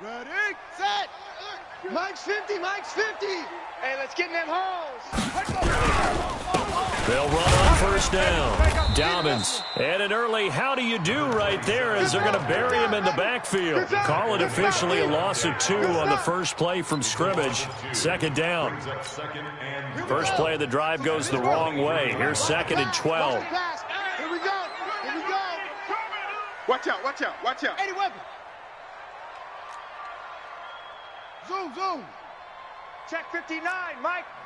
Ready, set. Mike's 50, Mike's 50. Hey, let's get in them holes. They'll run on first down. Dobbins. And an early how do you do right there as they're going to bury him in the backfield. Call it officially a loss of 2 on the first play from scrimmage. Second down. First play of the drive goes the wrong way. Here's 2nd and 12. Here we go. Here we go. Watch out, watch out, watch out. 80 weapon. Zoom, zoom. Check 59.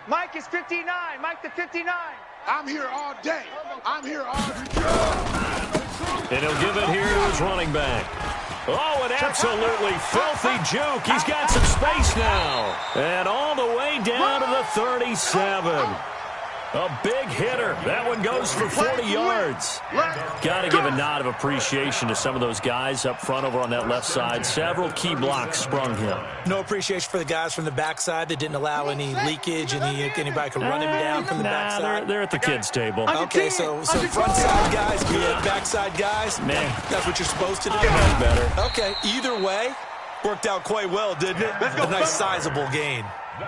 Mike is 59. Mike the 59. I'm here all day. I'm here all day. And he'll give it here to his running back. Oh, an absolutely filthy juke. He's got some space now. And all the way down to the 37. A big hitter. That one goes for 40 yards. Got to give a nod of appreciation to some of those guys up front over on that left side. Several key blocks sprung him. No appreciation for the guys from the backside that didn't allow any leakage, anybody could run him down from the backside. They're at the kids' table. Okay, so front side guys, backside guys, that's what you're supposed to do. Better. Okay, either way, worked out quite well, didn't it? A nice sizable gain.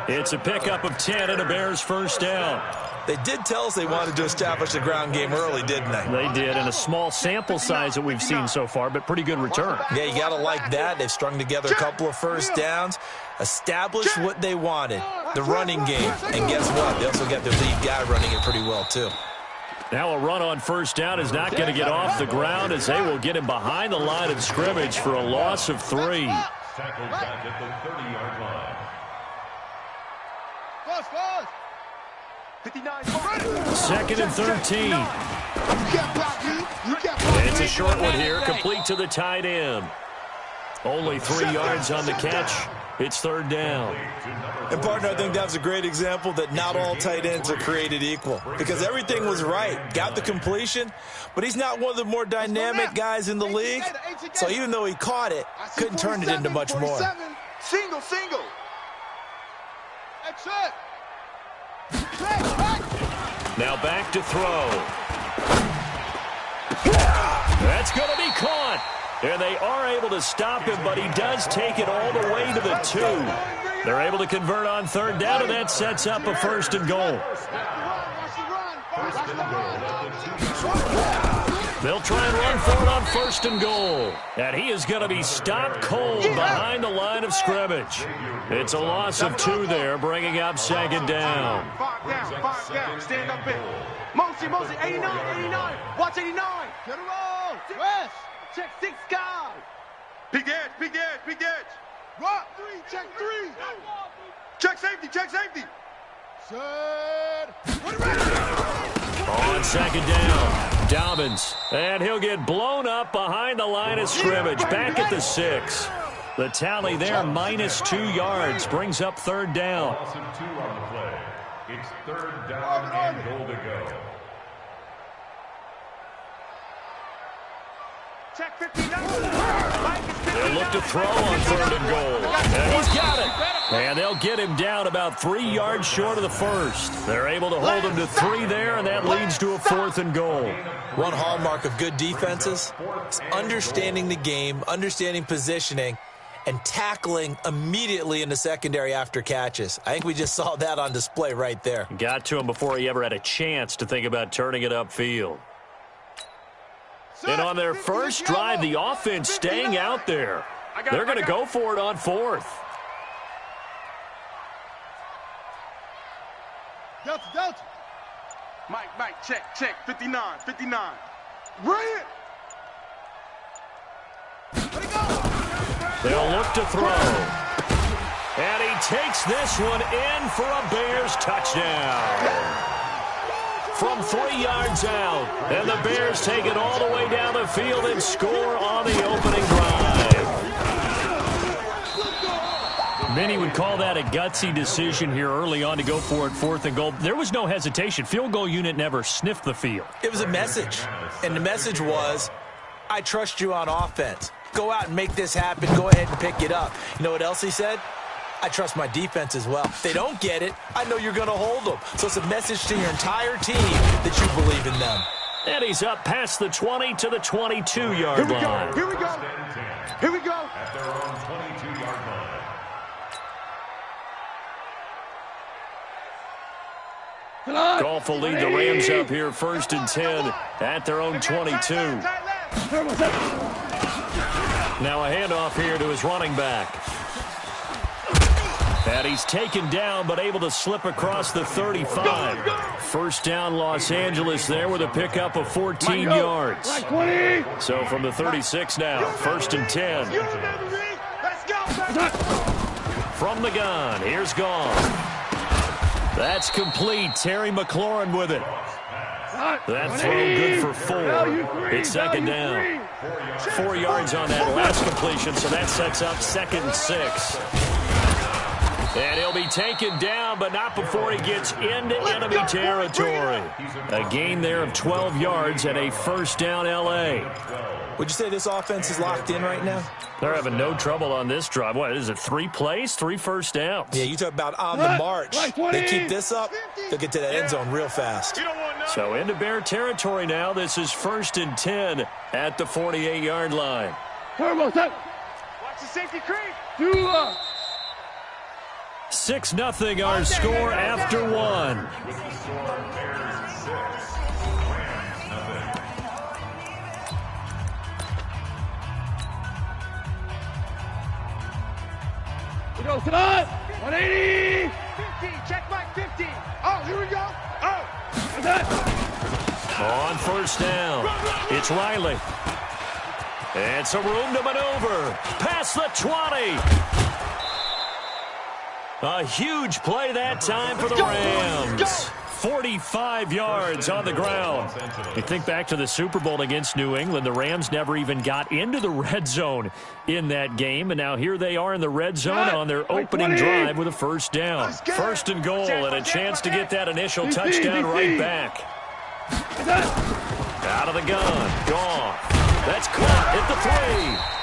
It's a pickup of 10 and a Bears first down. They did tell us they wanted to establish the ground game early, didn't they? They did, in a small sample size that we've seen so far, but pretty good return. Yeah, you got to like that. They've strung together a couple of first downs, established what they wanted, the running game. And guess what? They also got their lead guy running it pretty well, too. Now a run on first down is not going to get off the ground as they will get him behind the line of scrimmage for a loss of 3. Tackled back at the 30-yard line. Close. 2nd and 13. It's a short one here, complete to the tight end. Only 3 yards on the catch. It's 3rd down. And, partner, I think that was a great example that not all tight ends are created equal because everything was right. Got the completion, but he's not one of the more dynamic guys in the league. So even though he caught it, couldn't turn it into much more. Single. Exit. Now back to throw. That's going to be caught. And they are able to stop him, but he does take it all the way to the 2. They're able to convert on 3rd down, and that sets up a 1st and goal. They'll try and run for it on 1st and goal. And he is going to be stopped cold behind the line of scrimmage. It's a loss of 2 there, bringing up 2nd down. 5 down. Stand up in. Mosi, 89. Watch 89. Get a roll. West. Check 6 guys. Big edge. Rock 3, check 3. Check safety. Set. On 2nd down, Dobbins. And he'll get blown up behind the line of scrimmage, back at the 6. The tally there, minus 2 yards, brings up 3rd down. Loss of 2 on the play. It's 3rd down and goal to go. Check 59. They'll look to throw on 3rd and goal. And he's got it. And they'll get him down about 3 yards short of the 1st. They're able to hold him to 3 there, and that leads to a 4th and goal. One hallmark of good defenses is understanding the game, understanding positioning, and tackling immediately in the secondary after catches. I think we just saw that on display right there. Got to him before he ever had a chance to think about turning it upfield. And on their first drive, the offense staying out there. They're going to go for it on 4th. Delta. Mike, check. 59. Bring it. They'll look to throw. And he takes this one in for a Bears touchdown. From 3 yards out. And the Bears take it all the way down the field and score on the opening drive. Many would call that a gutsy decision here early on to go for it 4th and goal. There was no hesitation. Field goal unit never sniffed the field. It was a message. And the message was, I trust you on offense. Go out and make this happen. Go ahead and pick it up. You know what else he said? I trust my defense as well. If they don't get it, I know you're going to hold them. So it's a message to your entire team that you believe in them. And he's up past the 20 to the 22-yard line. Here we go. At their own 22-yard line. Goff will lead the Rams up here 1st and 10 at their own 22. Now a handoff here to his running back. And he's taken down but able to slip across the 35. 1st down Los Angeles there with a pickup of 14 yards. So from the 36 now, 1st and 10. From the gun, here's Goff. That's complete. Terry McLaurin with it. That throw good for 4. It's 2nd down. 4 yards on that last completion, so that sets up 2nd and 6. And he'll be taken down, but not before he gets into enemy territory. A gain there of 12 yards and a 1st down L.A. Would you say this offense is locked in right now? They're having no trouble on this drive. What is it, 3 plays, 3 first downs? Yeah, you talk about on the march. They keep this up, they'll get to that end zone real fast. So into Bear territory now. This is 1st and 10 at the 48-yard line. Watch the safety creep. 6-0 our score after 1. We go, tonight. 180. 50. Check back 50. Oh, here we go. Oh. On 1st down, it's Riley. And some room to maneuver. Past the 20. A huge play that time for the Rams. 45 yards on the ground. You think back to the Super Bowl against New England. The Rams never even got into the red zone in that game. And now here they are in the red zone on their opening drive with a 1st down. 1st and goal and a chance to get that initial touchdown right back. Out of the gun. Goff. That's caught at the 3.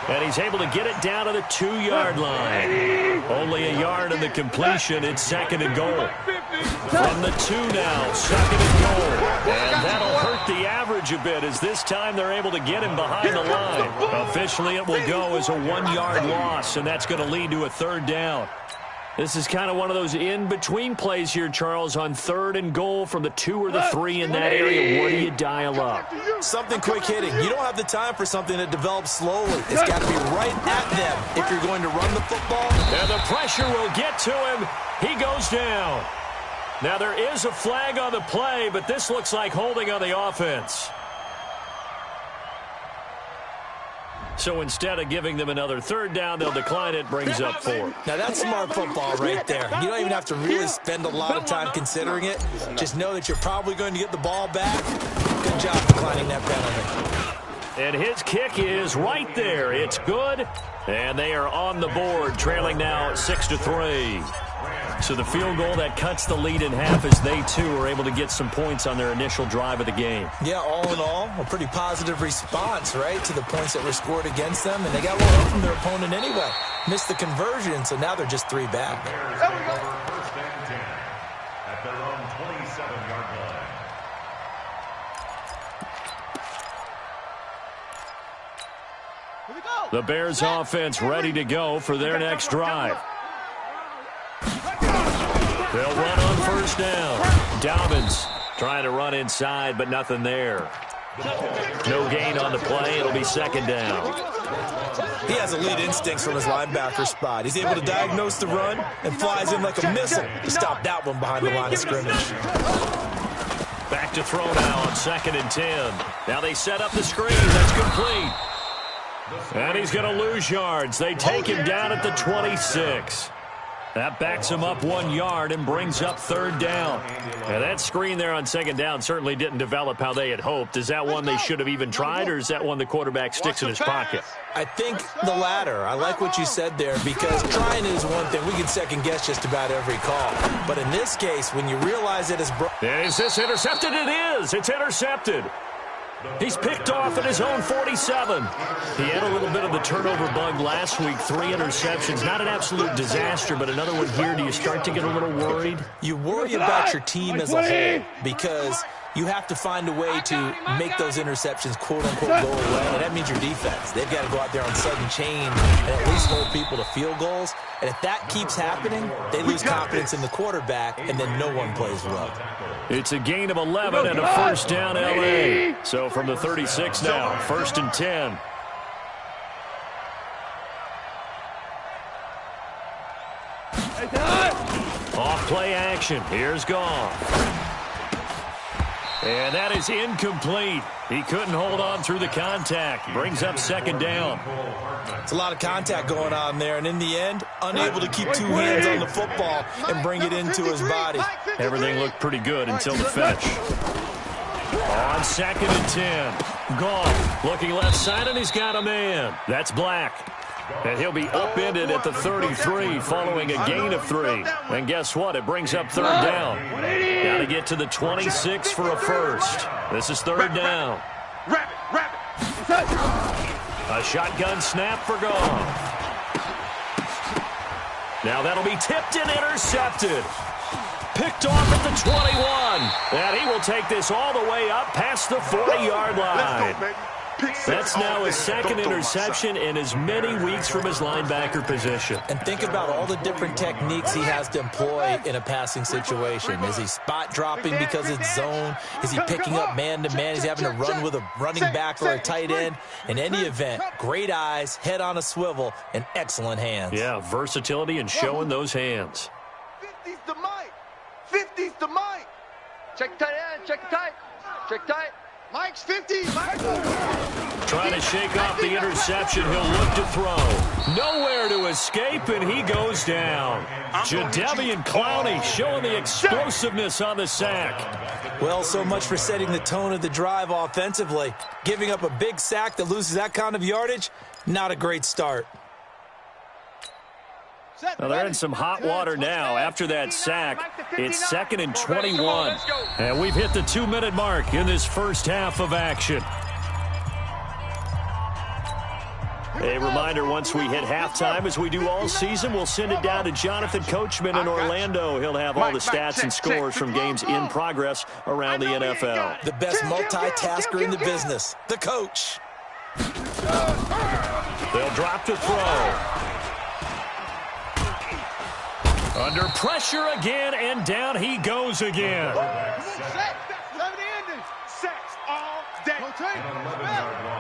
And he's able to get it down to the 2-yard line. Only a yard in the completion. It's 2nd and goal. From the 2 now, 2nd and goal. And that'll hurt the average a bit as this time they're able to get him behind the line. Officially, it will go as a 1-yard loss, and that's going to lead to a 3rd down. This is kind of one of those in-between plays here, Charles, on 3rd and goal from the 2 or the 3 in that area. What do you dial up? Something quick hitting. You don't have the time for something that develops slowly. It's got to be right at them if you're going to run the football. And the pressure will get to him. He goes down. Now, there is a flag on the play, but this looks like holding on the offense. So instead of giving them another 3rd down, they'll decline it, brings up 4. Now, that's smart football right there. You don't even have to really spend a lot of time considering it. Just know that you're probably going to get the ball back. Good job declining that penalty. And his kick is right there. It's good. And they are on the board, trailing now 6-3. So the field goal that cuts the lead in half as they, too, are able to get some points on their initial drive of the game. Yeah, all in all, a pretty positive response, right, to the points that were scored against them. And they got one up from their opponent anyway. Missed the conversion, so now they're just 3 back. There we go. 1st and 10 at their own 27-yard line. Here we go. The Bears offense ready to go for their next drive. They'll run on 1st down. Dobbins trying to run inside, but nothing there. No gain on the play. It'll be 2nd down. He has elite instincts from his linebacker spot. He's able to diagnose the run and flies in like a missile to stop that one behind the line of scrimmage. Back to throw now on 2nd and 10. Now they set up the screen. That's complete. And he's going to lose yards. They take him down at the 26. That backs him up 1 yard and brings up 3rd down. Now that screen there on 2nd down certainly didn't develop how they had hoped. Is that one they should have even tried, or is that one the quarterback sticks in his pocket? I think the latter. I like what you said there, because trying is one thing. We can second-guess just about every call. But in this case, when you realize it is... Is this intercepted? It is. It's intercepted. He's picked off at his own 47. He had a little bit of the turnover bug last week. 3 interceptions. Not an absolute disaster, but another one here. Do you start to get a little worried? You worry about your team as a whole, because you have to find a way to make those interceptions, quote-unquote, go away, and that means your defense. They've got to go out there on sudden change and at least hold people to field goals. And if that keeps happening, they lose confidence in the quarterback, and then no one plays well. It's a gain of 11 and a first down, L.A. So from the 36 now, 1st and 10. Off play action. Here's Goff. And that is incomplete. He couldn't hold on through the contact. Brings up 2nd down. It's a lot of contact going on there, and in the end, unable to keep 2 hands on the football and bring it into his body. Everything looked pretty good until the finish. On 2nd and 10. Goff looking left side, and he's got a man. That's Black. And he'll be upended at the 33 following a gain of 3. And guess what? It brings up 3rd down. Got to get to the 26 for a first. This is 3rd down. A shotgun snap for Goff. Now that'll be tipped and intercepted. Picked off at the 21. And he will take this all the way up past the 40-yard line. That's now his 2nd interception in as many weeks from his linebacker position. And think about all the different techniques he has to employ in a passing situation. Is he spot dropping because it's zone? Is he picking up man-to-man? Is he having to run with a running back or a tight end? In any event, great eyes, head on a swivel, and excellent hands. Yeah, versatility and showing those hands. 50's the Mike. 50's the Mike. Check tight end. Check tight. Check tight. Mike's 50. Mike's Trying to shake off the interception. He'll look to throw. Nowhere to escape, and he goes down. Jadeveon Clowney showing the explosiveness on the sack. Well, so much for setting the tone of the drive offensively. Giving up a big sack that loses that kind of yardage, not a great start. Well, they're in some hot water now. After that sack, it's 2nd and 21. And we've hit the 2-minute mark in this first half of action. A reminder, once we hit halftime, as we do all season, we'll send it down to Jonathan Coachman in Orlando. He'll have all the stats and scores from games in progress around the NFL. The best multitasker in the business, the coach. They'll drop to throw. Under pressure again, and down he goes again. Sacks all day.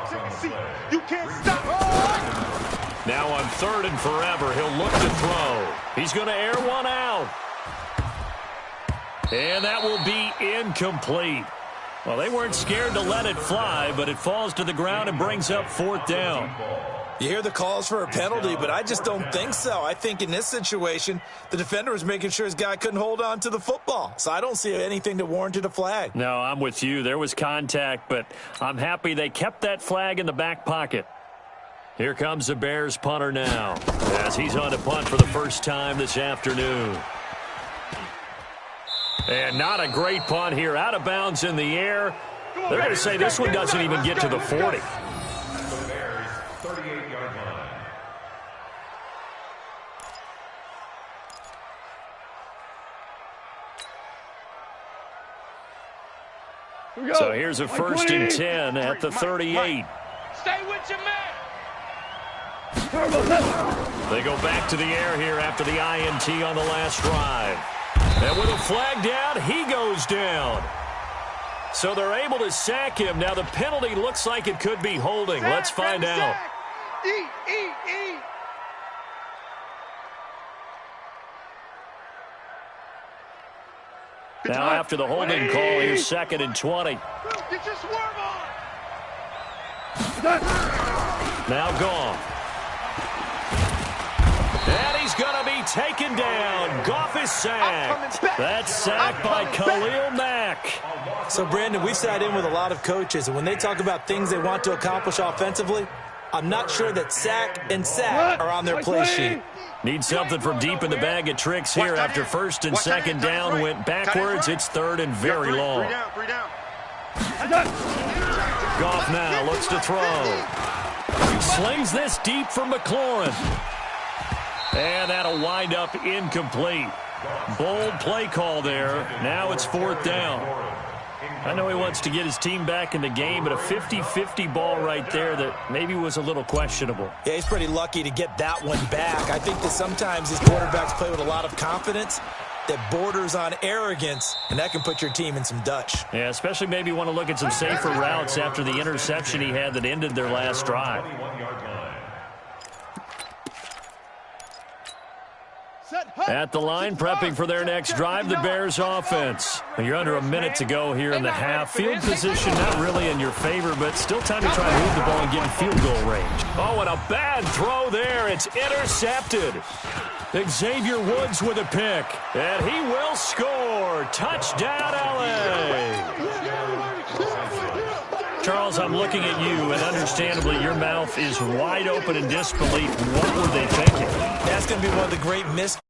Take a seat. You can't stop. Now on 3rd and forever, he'll look to throw. He's going to air one out. And that will be incomplete. Well, they weren't scared to let it fly, but it falls to the ground and brings up 4th down. You hear the calls for a penalty, but I just don't think so. I think in this situation, the defender was making sure his guy couldn't hold on to the football. So I don't see anything that warranted a flag. No, I'm with you. There was contact, but I'm happy they kept that flag in the back pocket. Here comes the Bears punter now, as he's on to punt for the first time this afternoon. And not a great punt here. Out of bounds in the air. They're going to say this one doesn't even get to the 40. So here's a 1st and 10 at the 38. Stay with your man. They go back to the air here after the INT on the last drive. And with a flag down, he goes down. So they're able to sack him. Now the penalty looks like it could be holding. Let's find out. Eat. Now after the holding call, here's 2nd and 20. Get your swerve on. Now Goff. And he's going to be taken down. Goff is sacked. That's sacked by Khalil Mack. So, Brandon, we've sat in with a lot of coaches, and when they talk about things they want to accomplish offensively, I'm not sure that sack and sack are on their play sheet. Need something from deep in the bag of tricks here after 1st and 2nd down went backwards. It's 3rd and very long. Goff now looks to throw. Slings this deep from McLaurin. And that'll wind up incomplete. Bold play call there. Now it's 4th down. I know he wants to get his team back in the game, but a 50-50 ball right there that maybe was a little questionable. Yeah, he's pretty lucky to get that one back. I think that sometimes these quarterbacks play with a lot of confidence that borders on arrogance, and that can put your team in some Dutch. Yeah, especially maybe want to look at some safer routes after the interception he had that ended their last drive. At the line, prepping for their next drive, the Bears offense. You're under a minute to go here in the half. Field position not really in your favor, but still time to try to move the ball and get in field goal range. Oh, and a bad throw there. It's intercepted. Xavier Woods with a pick, and he will score. Touchdown, L.A. Charles, I'm looking at you, and understandably, your mouth is wide open in disbelief. What were they thinking? That's going to be one of the great mistakes.